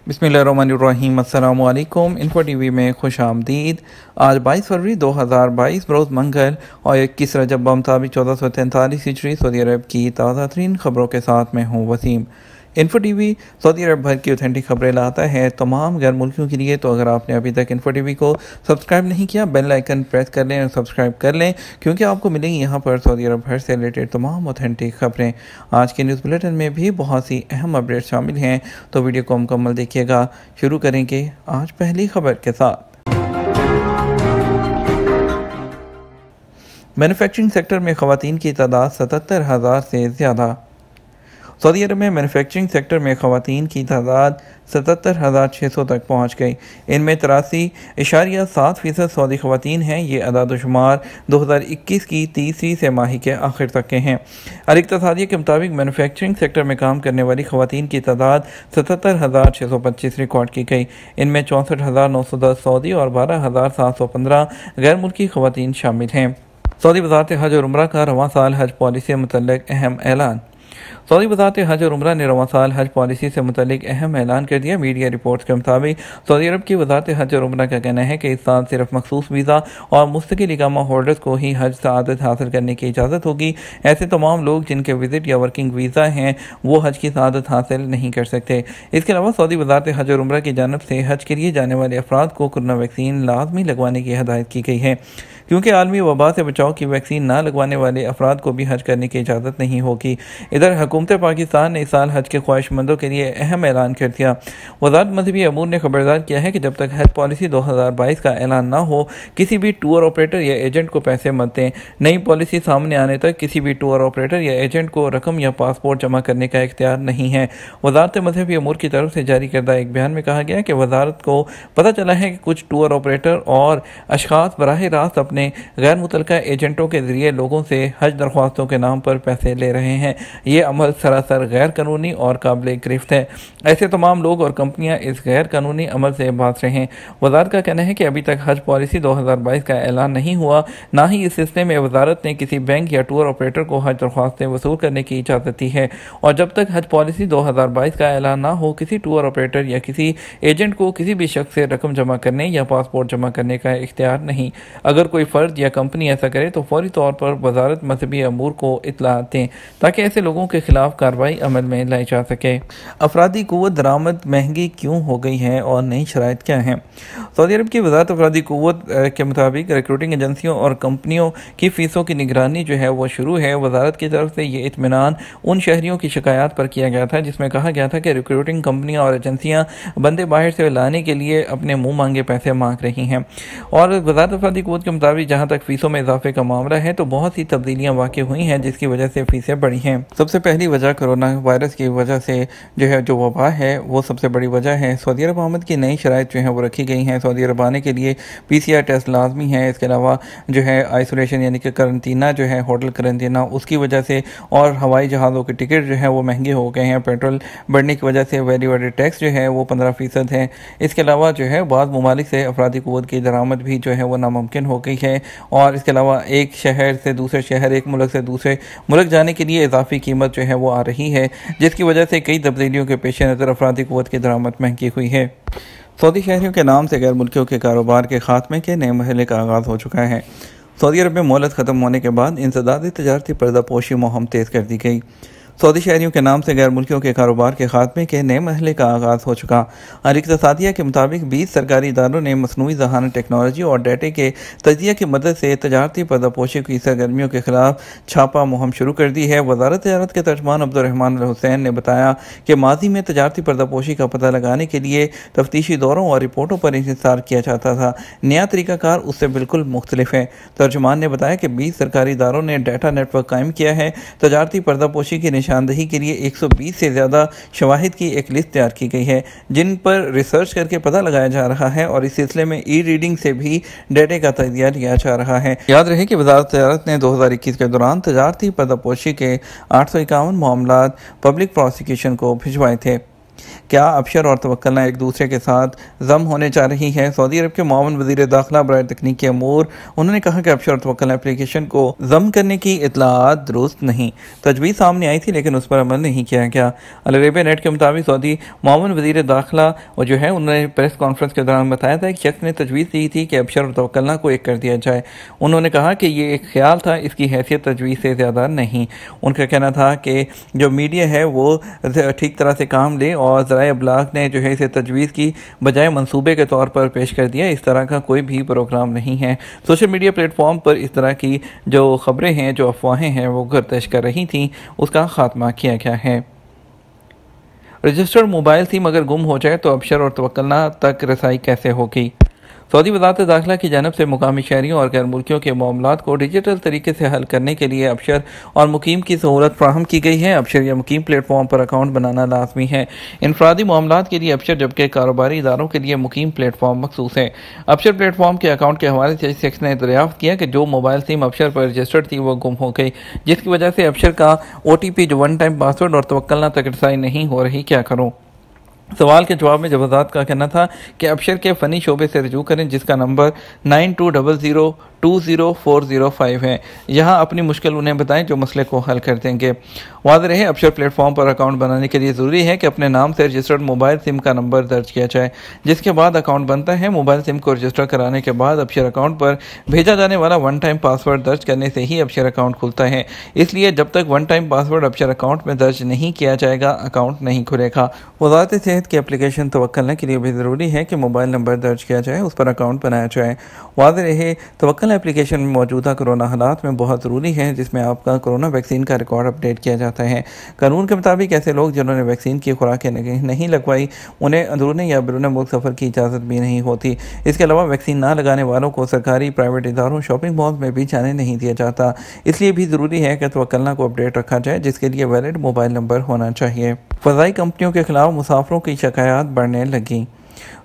बिस्मिल्लाहिर्रहमानिर्रहीम। अस्सलामु अलैकुम। इन्फो टीवी में खुश आमदीद। आज 22 फरवरी 2022 रोज़ मंगल और 21 रजब मुताबिक 1443 हिजरी सऊदी अरब की ताज़ा तरीन खबरों के साथ मैं हूँ वसीम। इन्फो टीवी सऊदी अरब भर की ऑथेंटिक खबरें लाता है तमाम गैर मुल्कियों के लिए। तो अगर आपने अभी तक इन्फो टीवी को सब्सक्राइब नहीं किया, बेल आइकन प्रेस कर लें और सब्सक्राइब कर लें, क्योंकि आपको मिलेंगी यहाँ पर सऊदी अरब भर से रिलेटेड तमाम ऑथेंटिक खबरें। आज के न्यूज़ बुलेटिन में भी बहुत सी अहम अपडेट शामिल हैं, तो वीडियो को मुकम्मल देखिएगा। शुरू करेंगे आज पहली खबर के साथ। मैन्युफैक्चरिंग सेक्टर में ख़वातीन की तादाद 77,000 से ज़्यादा। सऊदी अरब में मैन्युफैक्चरिंग सेक्टर में ख़वातीन की तादाद 77,600 तक पहुँच गई। इनमें 83.7% सऊदी ख़वातीन हैं। ये अदाद-ओ-शुमार 2021 की तीसरी तिमाही के आखिर तक के हैं। अल-इक्तिसादिया के मुताबिक मैन्युफैक्चरिंग सेक्टर में काम करने वाली ख़वातीन की तादाद 77,625 रिकॉर्ड की गई। इनमें 64,910 सऊदी और 12,715 गैर मुल्की ख़वातीन शामिल हैं। सऊदी वज़ारत हज और उम्रा का रवां साल हज पॉलिसी से मुतल्लिक़ अहम ऐलान। सऊदी वज़ारत हज और उम्रा ने रवां साल हज पॉलिसी से मुतल्लिक़ अहम ऐलान कर दिया। मीडिया रिपोर्ट्स के मुताबिक सऊदी अरब की वज़ारत हज और उम्रा का कहना है कि इस साल सिर्फ मखसूस वीज़ा और मुस्तकिल इकामा होल्डर्स को ही हज सआदत हासिल करने की इजाज़त होगी। ऐसे तमाम लोग जिनके विजिट या वर्किंग वीज़ा हैं वो हज की सआदत हासिल नहीं कर सकते। इसके अलावा सऊदी वज़ारत हज और उम्रा की जानब से हज के लिए जाने वाले अफराद को कोरोना वैक्सीन लाजमी लगवाने की हदायत की गई है, क्योंकि आलमी वबा से बचाव की वैक्सीन ना लगवाने वाले अफराद को भी हज करने की इजाज़त नहीं होगी। इधर हुकूमत पाकिस्तान ने इस साल हज के ख्वाहिशमंदों के लिए अहम ऐलान कर दिया। वज़ारत मज़हबी अमूर ने खबरदार किया है कि जब तक हज पॉलिसी 2022 का ऐलान ना हो, किसी भी टूर ऑपरेटर या एजेंट को पैसे मत दें। नई पॉलिसी सामने आने तक किसी भी टूर ऑपरेटर या एजेंट को रकम या पासपोर्ट जमा करने का इख्तियार नहीं है। वज़ारत मज़हबी अमूर की तरफ से जारी करदा एक बयान में कहा गया कि वज़ारत को पता चला है कि कुछ टूर ऑपरेटर और अशखास बराह रास्त अपने गैर मुतल्लिका एजेंटों के जरिए लोगों से हज दरख्वास्तों के नाम पर पैसे ले रहे हैं। ये अमल सरासर गैर कानूनी और काबिल गिरफ्त है। ऐसे तमाम लोग और कंपनियां इस गैर कानूनी अमल से बाज रहे हैं। वज़ारत का कहना है कि अभी तक हज पॉलिसी 2022 का ऐलान नहीं हुआ, ना ही इस सिलसिले में वज़ारत ने किसी बैंक या टूर ऑपरेटर को हज दरख्वास्तें वसूल करने की इजाज़त दी है। और जब तक हज पॉलिसी 2022 का ऐलान ना हो, किसी टूर ऑपरेटर या किसी एजेंट को किसी भी शख्स से रकम जमा करने या पासपोर्ट जमा करने का इख्तियार नहीं। अगर कोई फ़र्द या कंपनी ऐसा करे तो फौरी तौर पर वज़ारत मज़हबी अमूर को इत्तला दें, ताकि ऐसे लोगों के खिलाफ कार्रवाई अमल में लाई जा सके। अफरादी क़ुव्वत दरामद महंगी क्यों हो गई है और नई शराइत क्या हैं? सऊदी अरब की वज़ारत अफरादी क़ुव्वत के मुताबिक रिक्रूटिंग एजेंसियों और कंपनियों की फ़ीसों की निगरानी जो है वो शुरू है। वज़ारत की तरफ से ये इत्मीनान उन शहरियों की शिकायत पर किया गया था जिसमें कहा गया था कि रिक्रूटिंग कंपनियाँ और एजेंसियाँ बंदे बाहर से लाने के लिए अपने मुँह मांगे पैसे मांग रही हैं। और वज़ारत अफरादी क़ुव्वत के मुताबिक जहाँ तक फ़ीसों में इजाफे का मामला है तो बहुत सी तब्दीलियाँ वाक़ई हुई हैं जिसकी वजह से फ़ीसें बढ़ी हैं। सबसे पहली वजह कोरोना वायरस की वजह से जो वबा है वो सबसे बड़ी वजह है। सऊदी अरब आमद की नई शराइत जो है वो रखी गई हैं। सऊदी अरब आने के लिए PCR टेस्ट लाजमी है। इसके अलावा जो है आइसोलेशन यानी कि करंतना जो है, होटल करंतना, उसकी वजह से और हवाई जहाज़ों के टिकट जो है वो महंगे हो गए हैं। पेट्रोल बढ़ने की वजह से वैल्यू एडेड टैक्स जो है वो 15% है। इसके अलावा जो है बाद ममालिक से अफरादी क़ुव्वत की दरामद भी जो है वो नामुमकिन हो गई है। और इसके अलावा एक शहर से दूसरे शहर, एक मुल्क से दूसरे मुल्क जाने के लिए इजाफी कीमत जो है वो आ रही है, जिसकी वजह से कई तब्दीलियों के पेश नज़र अफरादी क़ुव्वत की दरामद महंगी हुई है। सऊदी शहरियों के नाम से गैर मुल्कियों के कारोबार के खात्मे के नए मरहले का आगाज़ हो चुका है। सऊदी अरब में मोहलत ख़त्म होने के बाद इंसदादी तजारती पर्दापोशी मुहिम तेज़ कर दी गई। सऊदी शहरियों के नाम से गैर मुल्कियों के कारोबार के खात्मे के नए मरहले का आगाज़ हो चुका। अल-इक्तिसादिया के मुताबिक 20 सरकारी इदारों ने मसनूई ज़हानत टेक्नोलॉजी और डेटे के तजिया की मदद से तजारती पर्दापोशी की सरगर्मियों के खिलाफ छापा मुहिम शुरू कर दी है। वज़ारत तजारत के तर्जमान अब्दुर्रहमान अल हुसैन ने बताया कि माजी में तजारती पर्दापोशी का पता लगाने के लिए तफ्तीशी दौरों और रिपोर्टों पर इंतज़ार किया जाता था। नया तरीक़ाकार उससे बिल्कुल मुख्तलिफ है। तर्जमान ने बताया कि 20 सरकारी इदारों ने डाटा नेटवर्क कायम किया है। तजारती पर्दापोशी की निशानदही के लिए 120 से ज़्यादा शवाहिद की एक लिस्ट तैयार की गई है, जिन पर रिसर्च करके पता लगाया जा रहा है और इस सिलसिले में रीडिंग से भी डेटे का तजिया लिया जा रहा है। याद रहे कि वज़ारत तजारत ने 2021 के दौरान तजारती पर्दापोशी के 851 मामलात पब्लिक प्रोसिक्यूशन को भिजवाए थे। क्या अबशर और तवक्कलना एक दूसरे के साथ जम होने जा रही है? सऊदी अरब के मुआवन वज़ीर दाखिला बराए तकनीकी अमूर, उन्होंने कहा कि अबशर और तवक्कलना एप्लीकेशन को जम करने की इतलात दुरुस्त नहीं। तजवीज़ सामने आई थी लेकिन उस पर अमल नहीं किया गया। अल अरेबिया नेट के मुताबिक सऊदी मुआवन वज़ीर दाखिला और जो है उन्होंने प्रेस कॉन्फ्रेंस के दौरान बताया था कि शख्स ने तजवीज़ दी थी कि अबशर और तवक्कलना को एक कर दिया जाए। उन्होंने कहा कि ये एक ख्याल था, इसकी हैसियत तजवीज़ से ज़्यादा नहीं। उनका कहना था कि जो मीडिया है वो ठीक तरह से काम ले और ज़राए अबलाग ने जो है इसे तजवीज़ की बजाय मंसूबे के तौर पर पेश कर दिया। इस तरह का कोई भी प्रोग्राम नहीं है। सोशल मीडिया प्लेटफॉर्म पर इस तरह की जो खबरें हैं, जो अफवाहें हैं वो गर्दिश कर रही थीं, उसका खात्मा किया गया है। रजिस्टर्ड मोबाइल सिम अगर गुम हो जाए तो अबशर और तवक्कलना तक रसाई कैसे होगी? सऊदी वज़ारत दाखिला की जानब से मुकामी शहरियों और गैर मुल्कियों के मामलात को डिजिटल तरीके से हल करने के लिए अबशर और मुकीम की सहूलत फ्राहम की गई है। अबशर या मुकीम प्लेटफॉर्म पर अकाउंट बनाना लाजमी है। इनफरादी मामलात के लिए अबशर, जबकि कारोबारी इदारों के लिए मुकीम प्लेटफॉर्म मखसूस है। अबशर प्लेटफॉर्म के अकाउंट के हवाले से शख्स ने दरियाफ्त किया कि जो मोबाइल सिम अबशर पर रजिस्टर्ड थी वो गुम हो गई, जिसकी वजह से अबशर का OTP जो वन टाइम पासवर्ड और तवक्कलना तक रसाई नहीं हो रही, क्या करूँ? सवाल के जवाब में जवाजात का कहना था कि अबशर के फ़नी शोबे से रजू करें, जिसका नंबर 9200204005 है। यहाँ अपनी मुश्किल उन्हें बताएं जो मसले को हल कर देंगे। वाज़ेह रहे, अबशर प्लेटफॉर्म पर अकाउंट बनाने के लिए ज़रूरी है कि अपने नाम से रजिस्टर्ड मोबाइल सिम का नंबर दर्ज किया जाए, जिसके बाद अकाउंट बनता है। मोबाइल सिम को रजिस्टर कराने के बाद अबशर अकाउंट पर भेजा जाने वाला वन टाइम पासवर्ड दर्ज करने से ही अबशर अकाउंट खुलता है। इसलिए जब तक one time password Absher account में दर्ज नहीं किया जाएगा, अकाउंट नहीं खुलेगा। वज़ारत सेहत की एप्लीकेशन तवक्कलना के लिए भी ज़रूरी है कि मोबाइल नंबर दर्ज किया जाए, उस पर अकाउंट बनाया जाए। वाज़ेह रहे, तवक्कलना एप्लीकेशन में मौजूदा कोरोना हालात में बहुत ज़रूरी है, जिसमें आपका कोरोना वैक्सीन का रिकॉर्ड अपडेट किया जाता है। कानून के मुताबिक ऐसे लोग जिन्होंने वैक्सीन की खुराकें नहीं लगवाई, उन्हें अंदरून या बैरून मुल्क सफ़र की इजाज़त भी नहीं होती। इसके अलावा वैक्सीन ना लगाने वालों को सरकारी, प्राइवेट इदारों, शॉपिंग मॉल में भी जाने नहीं दिया जाता। इसलिए भी ज़रूरी है कि तवक्कलना को अपडेट रखा जाए, जिसके लिए वैलिड मोबाइल नंबर होना चाहिए। फ़ज़ाई कंपनियों के खिलाफ मुसाफिरों की शिकायत बढ़ने लगी।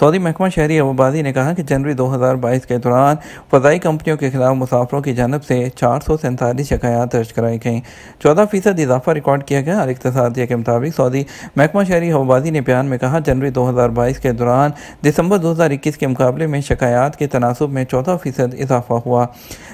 सऊदी महकमा शहरी आबादी ने कहा कि जनवरी 2022 के दौरान फ़ज़ाई कंपनियों के खिलाफ मुसाफिरों की जानब से 447 शिकायत दर्ज कराई गईं। 14% इजाफा रिकॉर्ड किया गया। अल इक़्तिसादिया के मुताबिक सऊदी महकमा शहरी आबादी ने बयान में कहा, जनवरी 2022 के दौरान दिसंबर 2021 के मुकाबले में शिकायत के तनासुब में 14% इजाफा हुआ।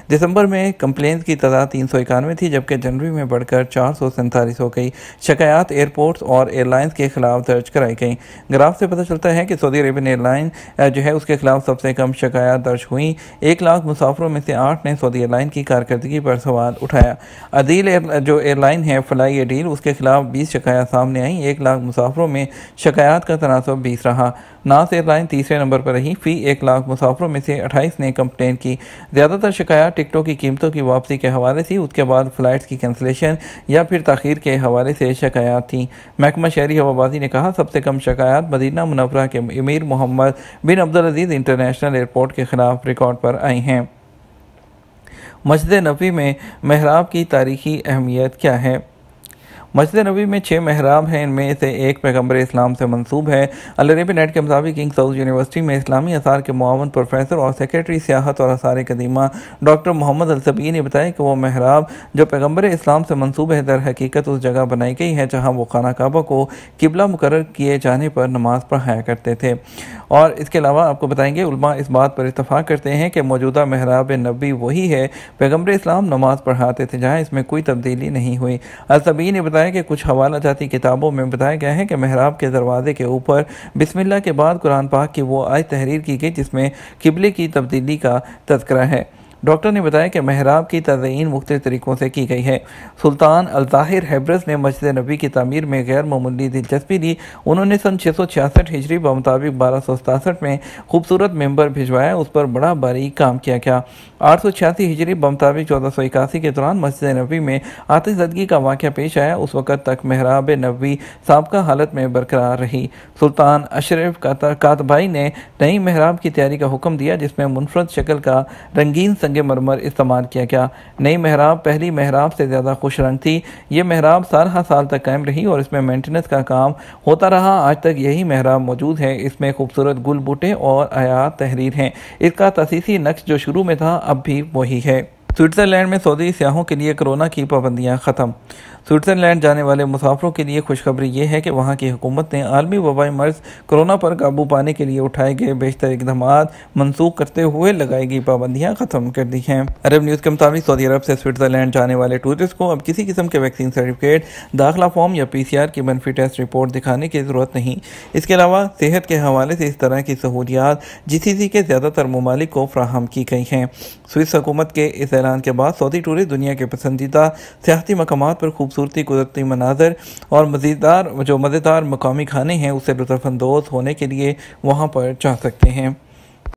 दिसंबर में कंप्लेंट की तादाद 391 थी, जबकि जनवरी में बढ़कर 447 हो गई। शिकायत एयरपोर्ट्स और एयरलाइंस के खिलाफ दर्ज कराई गई। ग्राफ से पता चलता है कि सऊदी अरेबियन एयरलाइन जो है उसके खिलाफ सबसे कम शिकायत दर्ज हुई। 1 लाख मुसाफिरों में से 8 ने सऊदी एयरलाइन की कारकर्दगी पर सवाल उठाया। अदील जो एयरलाइन है, फ्लाई अदील, उसके खिलाफ 20 शिकायत सामने आई। 1 लाख मुसाफिरों में शिकायत का तनासब 20 रहा। नास एयरलाइन तीसरे नंबर पर रही। फी 1 लाख मुसाफिरों में से 28 ने कंप्लेन की। ज़्यादातर शिकायत टिकटों की कीमतों की वापसी के हवाले थी, उसके बाद फ़्लाइट्स की कैंसलेशन या फिर ताख़ीर के हवाले से शिकायत थी। महकमा शहरी हवाबाजी ने कहा, सबसे कम शिकायत मदीना मुनव्वरा के अमीर मोहम्मद बिन अब्दुल अजीज़ इंटरनेशनल एयरपोर्ट के खिलाफ रिकॉर्ड पर आई हैं। मस्जिद नबवी में महराब की तारीखी अहमियत क्या है? मस्जिद नबी में 6 महराब हैं, इनमें से एक पैगम्बर इस्लाम से मंसूब है। अल अरेबिया नेट के मुताबिक किंग साउद यूनिवर्सिटी में इस्लामी आसार के मुआवन प्रोफेसर और सेक्रेटरी सियाहत और आसार कदीमा डॉक्टर मोहम्मद अल-सबी ने बताया कि वो महराब जो पैगम्बर इस्लाम से मंसूब है, दर हकीकत उस जगह बनाई गई है जहाँ वो खाना काबा को किबला मुकर्रर किए जाने पर नमाज पढ़ाया करते थे। और इसके अलावा आपको बताएंगे, उलमा इस बात पर इत्तफाक करते हैं कि मौजूदा महराब नबी वही है पैगम्बर इस्लाम नमाज पढ़ाते थे, जहाँ इसमें कोई तब्दीली नहीं हुई। अल-सबी ने बताया कि कुछ हवाला जाती किताबों में बताया गया है कि महराब के दरवाजे के ऊपर बिस्मिल्लाह के बाद कुरान पाक की वो आयत तहरीर की गई जिसमें किबले की तब्दीली का तज़किरा है। डॉक्टर ने बताया कि महराब की तज़यीन मुख्तलिफ तरीक़ों से की गई है। सुल्तान अल-ज़ाहिर हैब्रस ने मस्जिद नबी की तामीर में गैर मामूली दिलचस्पी ली। उन्होंने सन 666 हिजरी ब मुताबिक 1267 में खूबसूरत मेंबर भिजवाया, उस पर बड़ा बारीक काम किया गया। 886 हिजरी ब मुताबिक 1481 के दौरान मस्जिद नबी में आतिशज़दगी का वाक़या पेश आया। उस वक़्त तक महराब नबी साबका हालत में बरकरार रही। सुल्तान अशरफ कातबाई ने नई महराब की तैयारी का हुक्म दिया, जिसमें मुनफरद शक्ल का रंगीन मरमर इस्तेमाल किया गया। नई महराब पहली महराब से ज़्यादा खुश रंग थी। ये महराब 12 साल तक कायम रही और इसमें मेंटेनेंस का काम होता रहा। आज तक यही महराब मौजूद है। इसमें खूबसूरत गुल बूटे और आयात तहरीर हैं। इसका तसीसी नक्श जो शुरू में था अब भी वही है। स्विट्ज़रलैंड में सऊदी सियाहों के लिए कोरोना की पाबंदियां ख़त्म। स्विट्ज़रलैंड जाने वाले मुसाफिरों के लिए खुशखबरी ये है कि वहाँ की हुकूमत ने आलमी वबाई मर्ज कोरोना पर काबू पाने के लिए उठाए गए बेशतर इकदाम मनसूख करते हुए लगाई गई पाबंदियाँ ख़त्म कर दी हैं। अरब न्यूज़ के मुताबिक सऊदी अरब से स्विट्ज़रलैंड जाने वाले टूरिस्ट को अब किसी किस्म के वैक्सीन सर्टिफिकेट, दाखिला फॉर्म या PCR की मनफी टेस्ट रिपोर्ट दिखाने की ज़रूरत नहीं। इसके अलावा सेहत के हवाले से इस तरह की सहूलियात GCC के ज़्यादातर ममालिक को फ्राहम की गई हैं। स्विस हुकूमत के इस ऐलान के बाद सऊदी टूरिस्ट दुनिया के पसंदीदा सियाहती मकामात पर खूबसूरती, कुदरती मनाजर और मज़ेदार मकामी खाने हैं उससे लुत्फ़ अंदोज़ होने के लिए वहाँ पर जा सकते हैं।